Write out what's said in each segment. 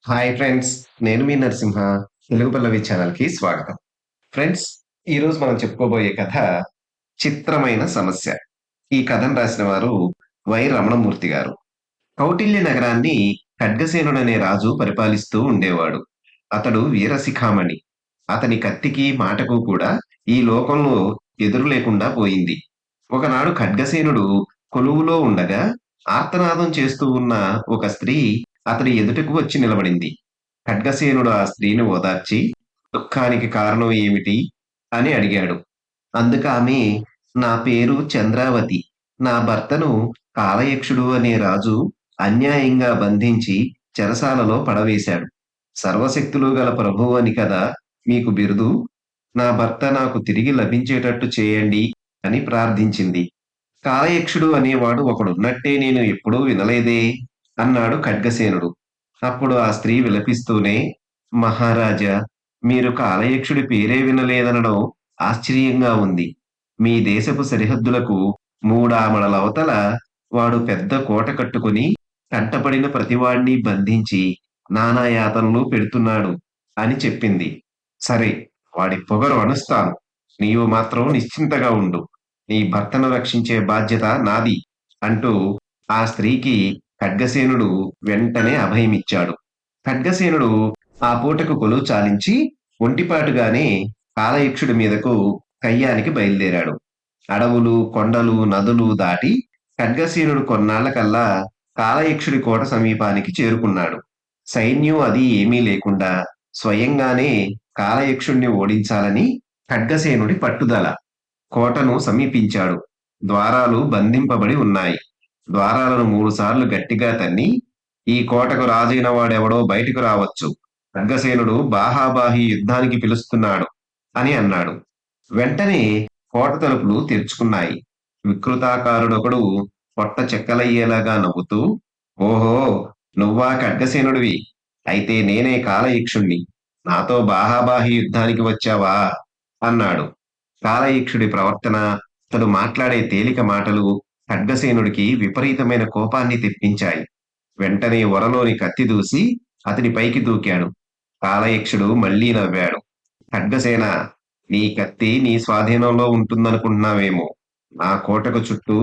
Hi friends. నేను మీ నరసింహ. తెలుగు పల్లవి ఛానల్‌కి స్వాగతం. ఫ్రెండ్స్, ఈరోజు మనం చెప్పుకోబోయే కథ 'చిత్రమైన సమస్య'. ఈ కథను రాసిన వారు వై. రమణమూర్తి గారు. కౌటిల్య నగరాన్ని ఖడ్గసేనుడనే రాజు పరిపాలిస్తూ ఉండేవాడు. అతడు వీరశిఖామణి. అతని కత్తికి, మాటకు కూడా ఈ లోకంలో ఎదురు లేకుండా పోయింది. ఒకనాడు ఖడ్గసేనుడు కొలువులో ఉండగా ఆర్తనాదం చేస్తూ ఉన్న ఒక స్త్రీ అతడి ఎదుటకు వచ్చి నిలబడింది. ఖడ్గసేనుడు ఆ స్త్రీని ఓదార్చి, దుఃఖానికి కారణం ఏమిటి అని అడిగాడు. అందుకామె, నా పేరు చంద్రావతి. నా భర్తను కాలయక్షుడు అనే రాజు అన్యాయంగా బంధించి చెరసాలలో పడవేశాడు. సర్వశక్తులు గల ప్రభువు అని కదా మీకు బిరుదు. నా భర్త నాకు తిరిగి లభించేటట్టు చేయండి అని ప్రార్థించింది. కాలయక్షుడు అనేవాడు ఒకడున్నట్టే నేను ఎప్పుడూ వినలేదే అన్నాడు ఖడ్గసేనుడు. అప్పుడు ఆ స్త్రీ విలపిస్తూనే, మహారాజా, మీరు కాలయక్షుడి పేరే వినలేదనడం ఆశ్చర్యంగా ఉంది. మీ దేశపు సరిహద్దులకు మూడామడలవతల వాడు పెద్ద కోట కట్టుకుని కంటపడిన ప్రతివాడిని బంధించి నానా యాతనలు పెడుతున్నాడు అని చెప్పింది. సరే, వాడి పొగరు అణుస్తాను. నీవు మాత్రం నిశ్చింతగా ఉండు. నీ భర్తను రక్షించే బాధ్యత నాది అంటూ ఆ స్త్రీకి ఖడ్గసేనుడు వెంటనే అభయమిచ్చాడు. ఖడ్గసేనుడు ఆ పూటకు కొలువు చాలించి ఒంటిపాటుగానే కాలయక్షుడి మీదకు కయ్యానికి బయలుదేరాడు. అడవులు, కొండలు, నదులు దాటి ఖడ్గసేనుడు కొన్నాళ్లకల్లా కాలయక్షుడి కోట సమీపానికి చేరుకున్నాడు. సైన్యం అది ఏమీ లేకుండా స్వయంగానే కాలయక్షుణ్ణి ఓడించాలని ఖడ్గసేనుడి పట్టుదల. కోటను సమీపించాడు. ద్వారాలు బంధింపబడి ఉన్నాయి. ద్వారాలను 3 సార్లు గట్టిగా తన్ని, ఈ కోటకు రాజైన వాడెవడో బయటకు రావచ్చు. ఖడ్గసేనుడు బాహాబాహి యుద్ధానికి పిలుస్తున్నాడు అని అన్నాడు. వెంటనే కోట తలుపులు తెరుచుకున్నాయి. వికృతాకారుడొకడు పొట్ట చెక్కలయ్యేలాగా నవ్వుతూ, ఓహో, నువ్వా ఖడ్గసేనుడివి? అయితే నేనే కాలయక్షుణ్ణి. నాతో బాహాబాహి యుద్ధానికి వచ్చావా అన్నాడు. కాలయక్షుడి ప్రవర్తన, అతడు మాట్లాడే తేలిక మాటలు ఖడ్గసేనుడికి విపరీతమైన కోపాన్ని తెప్పించాయి. వెంటనే ఒరలోని కత్తి దూసి అతని పైకి దూకాడు. కాలయక్షుడు మళ్ళీ నవ్వాడు. ఖడ్గసేన, నీ కత్తి నీ స్వాధీనంలో ఉంటుందనుకుంటున్నావేమో. నా కోటకు చుట్టూ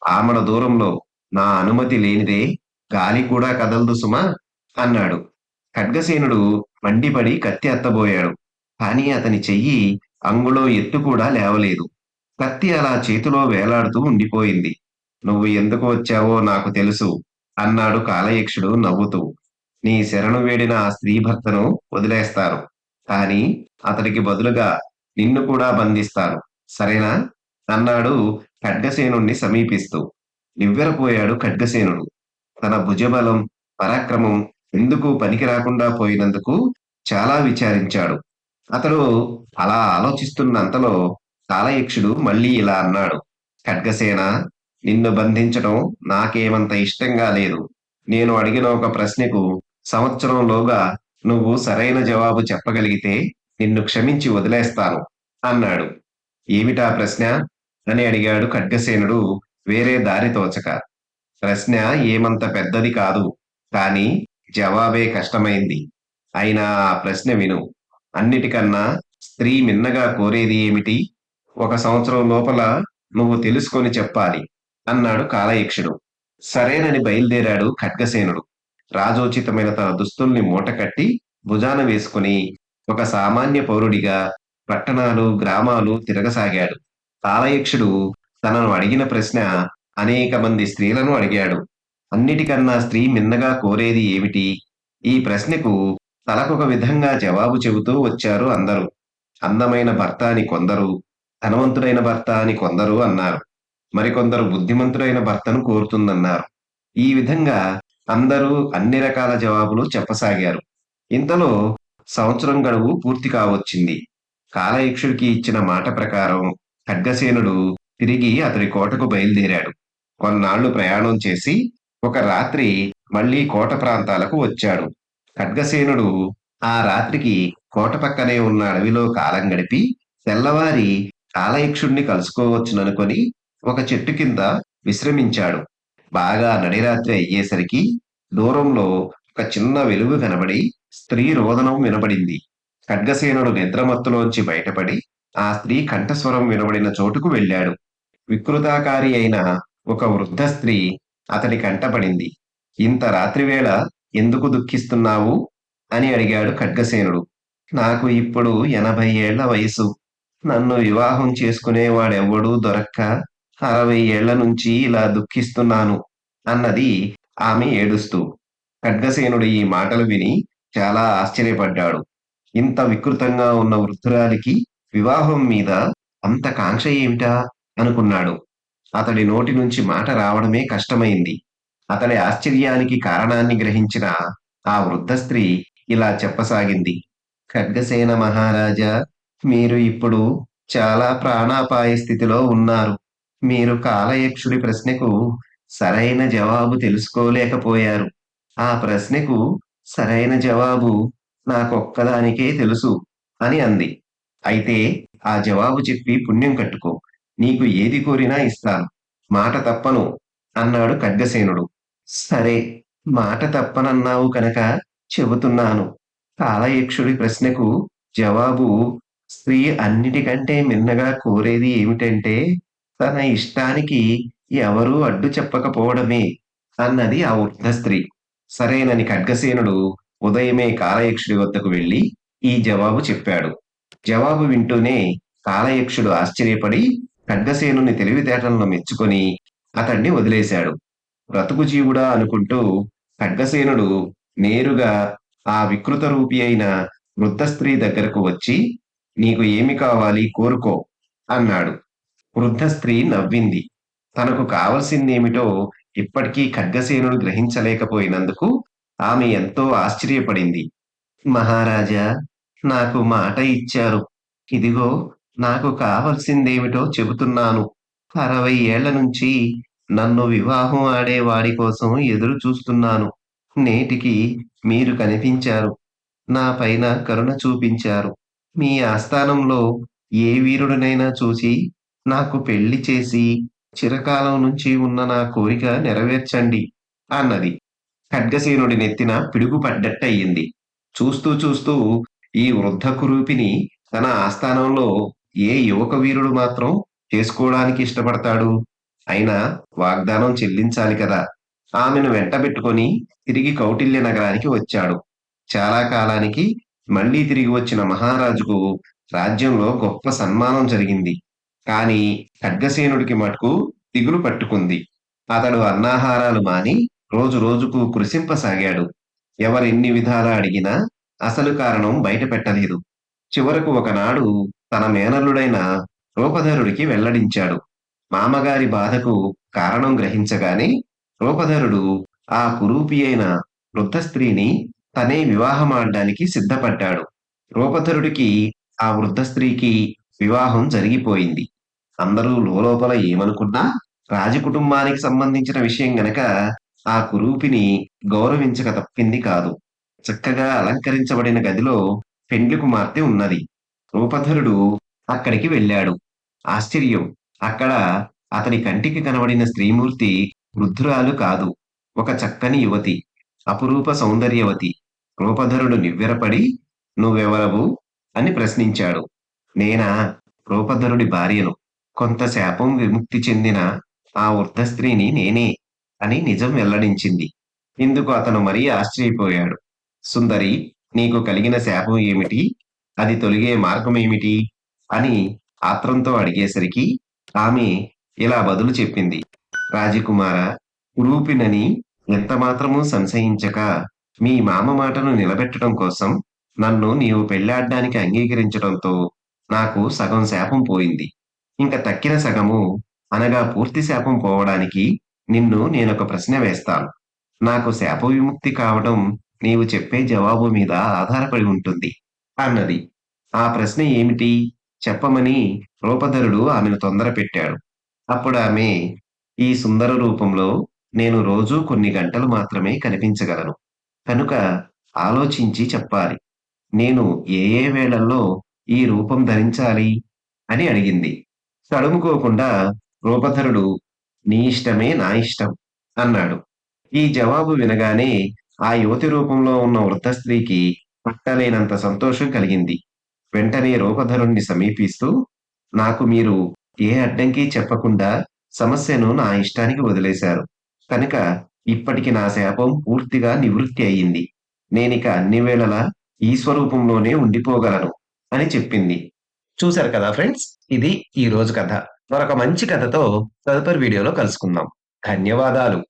ఆమడ దూరంలో నా అనుమతి లేనిదే గాలి కూడా కదలదు సుమా అన్నాడు. ఖడ్గసేనుడు మండిపడి కత్తి ఎత్తబోయాడు. కానీ అతని చెయ్యి అంగుళం ఎత్తు కూడా లేవలేదు. కత్తి అలా చేతిలో వేలాడుతూ ఉండిపోయింది. నువ్వు ఎందుకు వచ్చావో నాకు తెలుసు అన్నాడు కాలయక్షుడు నవ్వుతూ. నీ శరణు వేడిన ఆ స్త్రీ భర్తను వదిలేస్తాను. కానీ అతడికి బదులుగా నిన్ను కూడా బంధిస్తాను. సరేనా అన్నాడు ఖడ్గసేనుణ్ణి సమీపిస్తూ. నివ్వెరపోయాడు ఖడ్గసేనుడు. తన భుజబలం, పరాక్రమం ఎందుకు పనికి రాకుండా పోయినందుకు చాలా విచారించాడు. అతడు అలా ఆలోచిస్తున్నంతలో కాలయక్షుడు మళ్ళీ ఇలా అన్నాడు. ఖడ్గసేన, నిన్ను బంధించడం నాకేమంత ఇష్టంగా లేదు. నేను అడిగిన ఒక ప్రశ్నకు సంవత్సరంలోగా నువ్వు సరైన జవాబు చెప్పగలిగితే నిన్ను క్షమించి వదిలేస్తాను అన్నాడు. ఏమిటా ప్రశ్న అని అడిగాడు ఖడ్గసేనుడు వేరే దారి తోచక. ప్రశ్న ఏమంత పెద్దది కాదు, కానీ జవాబే కష్టమైంది. అయినా ఆ ప్రశ్న విను. అన్నిటికన్నా స్త్రీ మిన్నగా కోరేది ఏమిటి? 1 సంవత్సరం లోపల నువ్వు తెలుసుకొని చెప్పాలి అన్నాడు కాలయక్షుడు. సరేనని బయలుదేరాడు ఖడ్గసేనుడు. రాజోచితమైన తన దుస్తుల్ని మూటకట్టి భుజాన వేసుకుని ఒక సామాన్య పౌరుడిగా పట్టణాలు, గ్రామాలు తిరగసాగాడు. కాలయక్షుడు తనను అడిగిన ప్రశ్న అనేక మంది స్త్రీలను అడిగాడు. అన్నిటికన్నా స్త్రీ మిన్నగా కోరేది ఏమిటి? ఈ ప్రశ్నకు తలకొక విధంగా జవాబు చెబుతూ వచ్చారు అందరూ. అందమైన భర్త అని కొందరు, ధనవంతుడైన భర్త అని కొందరు అన్నారు. మరికొందరు బుద్ధిమంతుడైన భర్తను కోరుతుందన్నారు. ఈ విధంగా అందరూ అన్ని రకాల జవాబులు చెప్పసాగారు. ఇంతలో సంవత్సరం గడువు పూర్తి కావచ్చింది. కాలయక్షుడికి ఇచ్చిన మాట ప్రకారం ఖడ్గసేనుడు తిరిగి అతడి కోటకు బయలుదేరాడు. కొన్నాళ్లు ప్రయాణం చేసి ఒక రాత్రి మళ్ళీ కోట ప్రాంతాలకు వచ్చాడు. ఖడ్గసేనుడు ఆ రాత్రికి కోట పక్కనే ఉన్న అడవిలో కాలం గడిపి తెల్లవారి కాలయక్షుణ్ణి కలుసుకోవచ్చుననుకొని ఒక చెట్టు కింద విశ్రమించాడు. బాగా నడిరాత్రి అయ్యేసరికి దూరంలో ఒక చిన్న వెలుగు కనబడి స్త్రీ రోదనం వినబడింది. ఖడ్గసేనుడు నిద్రమత్తులోంచి బయటపడి ఆ స్త్రీ కంఠస్వరం వినబడిన చోటుకు వెళ్ళాడు. వికృతాకారి అయిన ఒక వృద్ధ స్త్రీ అతడి కంటపడింది. ఇంత రాత్రివేళ ఎందుకు దుఃఖిస్తున్నావు అని అడిగాడు ఖడ్గసేనుడు. నాకు ఇప్పుడు 80 ఏళ్ల వయసు. నన్ను వివాహం చేసుకునేవాడెవ్వడూ దొరక్క 60 ఏళ్ల నుంచి ఇలా దుఃఖిస్తున్నాను అన్నది ఆమె ఏడుస్తూ. ఖడ్గసేనుడు ఈ మాటలు విని చాలా ఆశ్చర్యపడ్డాడు. ఇంత వికృతంగా ఉన్న వృద్ధురాలికి వివాహం మీద అంత కాంక్ష ఏమిటా అనుకున్నాడు. అతడి నోటి నుంచి మాట రావడమే కష్టమైంది. అతడి ఆశ్చర్యానికి కారణాన్ని గ్రహించిన ఆ వృద్ధ స్త్రీ ఇలా చెప్పసాగింది. ఖడ్గసేన మహారాజా, మీరు ఇప్పుడు చాలా ప్రాణాపాయ స్థితిలో ఉన్నారు. మీరు కాలయక్షుడి ప్రశ్నకు సరైన జవాబు తెలుసుకోలేకపోయారు. ఆ ప్రశ్నకు సరైన జవాబు నాకొక్కదానికే తెలుసు అని అంది. అయితే ఆ జవాబు చెప్పి పుణ్యం కట్టుకో. నీకు ఏది కోరినా ఇస్తాను. మాట తప్పను అన్నాడు ఖడ్గసేనుడు. సరే, మాట తప్పనన్నావు కనుక చెబుతున్నాను. కాలయక్షుడి ప్రశ్నకు జవాబు స్త్రీ అన్నిటికంటే మిన్నగా కోరేది ఏమిటంటే తన ఇష్టానికి ఎవరూ అడ్డు చెప్పకపోవడమే అన్నది ఆ వృద్ధ స్త్రీ. సరేనని ఖడ్గసేనుడు ఉదయమే కాలయక్షుడి వద్దకు వెళ్లి ఈ జవాబు చెప్పాడు. జవాబు వింటూనే కాలయక్షుడు ఆశ్చర్యపడి ఖడ్గసేనుని తెలివితేటలను మెచ్చుకొని అతణ్ణి వదిలేశాడు. బ్రతుకు జీవుడా అనుకుంటూ ఖడ్గసేనుడు నేరుగా ఆ వికృత రూపి అయిన వృద్ధ స్త్రీ దగ్గరకు వచ్చి, నీకు ఏమి కావాలి కోరుకో అన్నాడు. వృద్ధ స్త్రీ నవ్వింది. తనకు కావలసిందేమిటో ఇప్పటికీ ఖడ్గసేనుడు గ్రహించలేకపోయినందుకు ఆమె ఎంతో ఆశ్చర్యపడింది. మహారాజా, నాకు మాట ఇచ్చారు. ఇదిగో నాకు కావలసిందేమిటో చెబుతున్నాను. 60 ఏళ్ల నుంచి నన్ను వివాహం ఆడే వాడి కోసం ఎదురు చూస్తున్నాను. నేటికి మీరు కనిపించారు. నా పైన కరుణ చూపించారు. మీ ఆస్థానంలో ఏ వీరుడినైనా చూసి నాకు పెళ్లి చేసి చిరకాలం నుంచి ఉన్న నా కోరిక నెరవేర్చండి అన్నది. ఖడ్గసేనుడి నెత్తిన పిడుగు పడ్డట్టయింది. చూస్తూ చూస్తూ ఈ వృద్ధ కురూపిని తన ఆస్థానంలో ఏ యువక వీరుడు మాత్రం చేసుకోవడానికి ఇష్టపడతాడు? అయినా వాగ్దానం చెల్లించాలి కదా! ఆమెను వెంటబెట్టుకొని తిరిగి కౌటిల్య నగరానికి వచ్చాడు. చాలా కాలానికి మళ్ళీ తిరిగి వచ్చిన మహారాజుకు రాజ్యంలో గొప్ప సన్మానం జరిగింది. కానీ ఖడ్గసేనుడికి మటుకు దిగులు పట్టుకుంది. అతడు అన్నాహారాలు మాని రోజు రోజుకు కృశింపసాగాడు. ఎవరెన్ని విధాలా అడిగినా అసలు కారణం బయట పెట్టలేదు. చివరకు ఒకనాడు తన మేనల్లుడైన రూపధరుడికి వెల్లడించాడు. మామగారి బాధకు కారణం గ్రహించగానే రూపధరుడు ఆ కురూపి అయిన వృద్ధ స్త్రీని తనే వివాహమాడ్డానికి సిద్ధపడ్డాడు. రూపధరుడికి ఆ వృద్ధ స్త్రీకి వివాహం జరిగిపోయింది. అందరూ లోలోపల ఏమనుకున్నా రాజకుటుంబానికి సంబంధించిన విషయం గనక ఆ కురూపిని గౌరవించక తప్పింది కాదు. చక్కగా అలంకరించబడిన గదిలో పెండ్లి కుమార్తె ఉన్నది. రూపధరుడు అక్కడికి వెళ్ళాడు. ఆశ్చర్యం! అక్కడ అతని కంటికి కనబడిన స్త్రీమూర్తి వృద్ధురాలు కాదు. ఒక చక్కని యువతి, అపురూప సౌందర్యవతి. రూపధరుడు నివ్వెరపడి, నువ్వెవరవు అని ప్రశ్నించాడు. నేనా? రూపధరుడి భార్యను. కొంత శాపం విముక్తి చెందిన ఆ వృద్ధ స్త్రీని నేనే అని నిజం వెల్లడించింది. ఇందుకు అతను మరీ ఆశ్చర్యపోయాడు. సుందరి, నీకు కలిగిన శాపం ఏమిటి? అది తొలగే మార్గమేమిటి? అని ఆత్రంతో అడిగేసరికి ఆమె ఇలా బదులు చెప్పింది. రాజకుమార, కురూపినని ఎంతమాత్రమూ సంశయించక మీ మామ మాటను నిలబెట్టడం కోసం నన్ను నీవు పెళ్లాడ్డానికి అంగీకరించడంతో నాకు సగం శాపం పోయింది. ఇంక తక్కిన సగము అనగా పూర్తి శాపం పోవడానికి నిన్ను నేనొక ప్రశ్న వేస్తాను. నాకు శాప విముక్తి కావడం నీవు చెప్పే జవాబు మీద ఆధారపడి ఉంటుంది అన్నది. ఆ ప్రశ్న ఏమిటి చెప్పమని రూపధరుడు ఆమెను తొందర పెట్టాడు. అప్పుడామె, ఈ సుందర రూపంలో నేను రోజూ కొన్ని గంటలు మాత్రమే కనిపించగలను. కనుక ఆలోచించి చెప్పాలి. నేను ఏ ఏ వేళల్లో ఈ రూపం ధరించాలి అని అడిగింది. తడుముకోకుండా రూపధరుడు, నీ ఇష్టమే నా ఇష్టం అన్నాడు. ఈ జవాబు వినగానే ఆ యువతి రూపంలో ఉన్న వృద్ధ స్త్రీకి పట్టలేనంత సంతోషం కలిగింది. వెంటనే రూపధరుణ్ణి సమీపిస్తూ, నాకు మీరు ఏ అడ్డంకి చెప్పకుండా సమస్యను నా ఇష్టానికి వదిలేశారు. కనుక ఇప్పటికి నా శాపం పూర్తిగా నివృత్తి అయింది. నేనిక అన్ని వేళలా ఈ స్వరూపంలోనే ఉండిపోగలను అని చెప్పింది. చూశారు కదా ఫ్రెండ్స్! ఇది ఈ రోజు కథ. మరొక మంచి కథతో తదుపరి వీడియోలో కలుసుకుందాం. ధన్యవాదాలు.